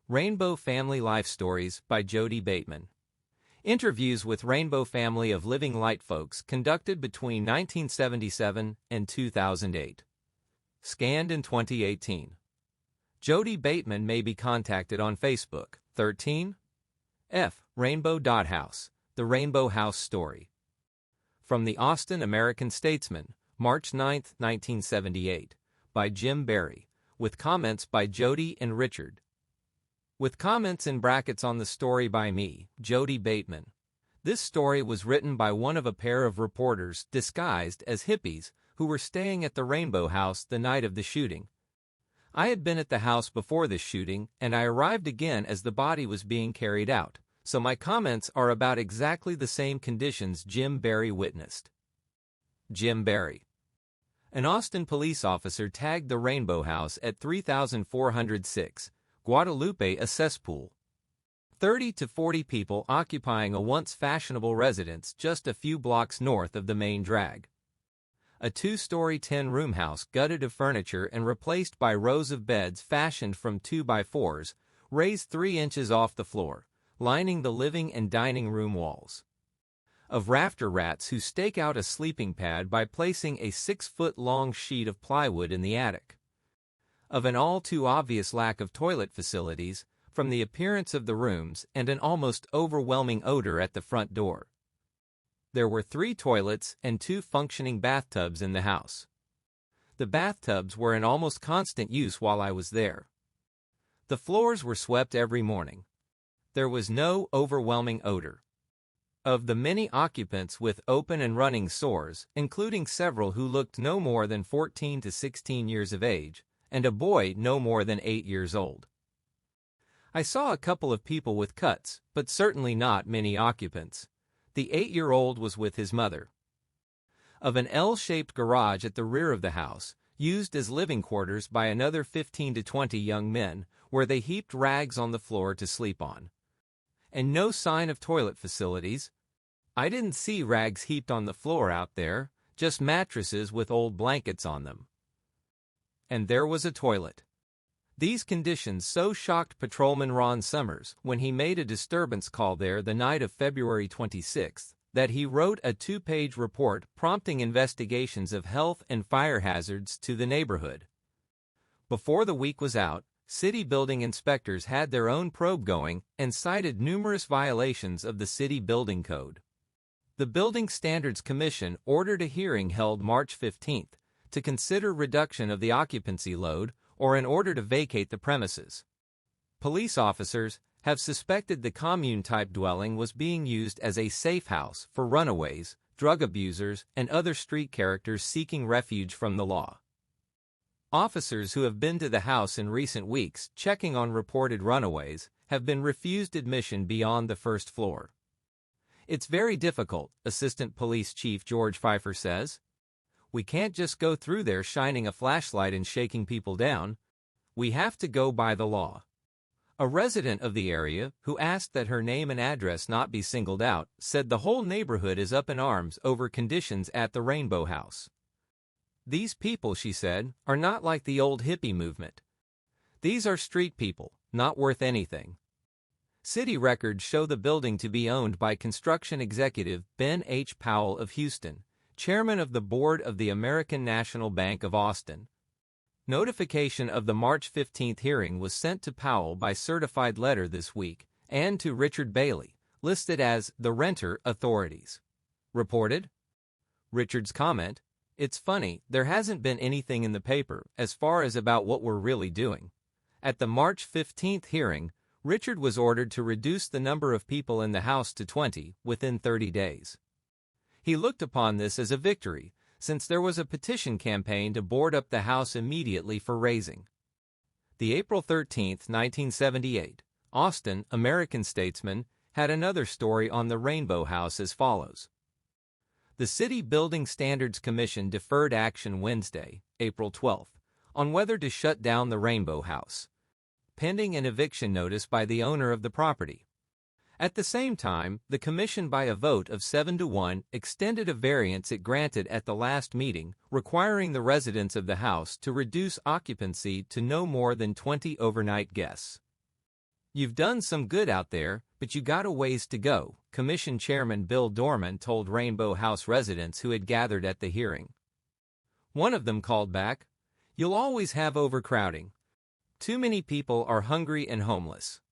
Rainbow Family Life Stories by Jodey Bateman. Interviews with Rainbow Family of Living Light folks conducted between 1977 and 2008. Scanned in 2018. Jodey Bateman may be contacted on Facebook, 13.F.Rainbow.House, The Rainbow House Story. From the Austin American-Statesman, March 9, 1978, by Jim Barry, with comments by Jodey and Richard. With comments in brackets on the story by me, Jodey Bateman. This story was written by one of a pair of reporters disguised as hippies who were staying at the Rainbow House the night of the shooting. I had been at the house before this shooting, and I arrived again as the body was being carried out, so my comments are about exactly the same conditions Jim Barry witnessed. Jim Barry. An Austin police officer tagged the Rainbow House at 3406. Guadalupe a cesspool. 30 to 40 people occupying a once fashionable residence just a few blocks north of the main drag. A two-story 10-room house gutted of furniture and replaced by rows of beds fashioned from 2x4s, raised 3 inches off the floor, lining the living and dining room walls. Of rafter rats who stake out a sleeping pad by placing a 6-foot-long sheet of plywood in the attic. Of an all-too-obvious lack of toilet facilities, from the appearance of the rooms and an almost overwhelming odor at the front door. There were 3 toilets and 2 functioning bathtubs in the house. The bathtubs were in almost constant use while I was there. The floors were swept every morning. There was no overwhelming odor. Of the many occupants with open and running sores, including several who looked no more than 14 to 16 years of age, and a boy no more than 8 years old. I saw a couple of people with cuts, but certainly not many occupants. The 8-year-old was with his mother. Of an L-shaped garage at the rear of the house, used as living quarters by another 15 to 20 young men, where they heaped rags on the floor to sleep on. And no sign of toilet facilities. I didn't see rags heaped on the floor out there, just mattresses with old blankets on them. And there was a toilet. These conditions so shocked Patrolman Ron Summers when he made a disturbance call there the night of February 26 that he wrote a 2-page report prompting investigations of health and fire hazards to the neighborhood. Before the week was out, city building inspectors had their own probe going and cited numerous violations of the city building code. The Building Standards Commission ordered a hearing held March 15 to consider reduction of the occupancy load or in order to vacate the premises. Police officers have suspected the commune-type dwelling was being used as a safe house for runaways, drug abusers, and other street characters seeking refuge from the law. Officers who have been to the house in recent weeks checking on reported runaways have been refused admission beyond the first floor. It's very difficult, Assistant Police Chief George Pfeiffer says. We can't just go through there shining a flashlight and shaking people down. We have to go by the law. A resident of the area, who asked that her name and address not be singled out, said the whole neighborhood is up in arms over conditions at the Rainbow House. These people, she said, are not like the old hippie movement. These are street people, not worth anything. City records show the building to be owned by construction executive Ben H. Powell of Houston, chairman of the board of the American National Bank of Austin. Notification of the March 15 hearing was sent to Powell by certified letter this week and to Richard Bailey, listed as the renter authorities. Reported? Richard's comment, "It's funny, there hasn't been anything in the paper as far as about what we're really doing." At the March 15 hearing, Richard was ordered to reduce the number of people in the house to 20 within 30 days. He looked upon this as a victory, since there was a petition campaign to board up the house immediately for raising. The April 13, 1978, Austin American-Statesman had another story on the Rainbow House as follows. The City Building Standards Commission deferred action Wednesday, April 12, on whether to shut down the Rainbow House, pending an eviction notice by the owner of the property. At the same time, the Commission by a vote of 7-1 extended a variance it granted at the last meeting, requiring the residents of the house to reduce occupancy to no more than 20 overnight guests. "You've done some good out there, but you got a ways to go," Commission Chairman Bill Dorman told Rainbow House residents who had gathered at the hearing. One of them called back, "You'll always have overcrowding. Too many people are hungry and homeless.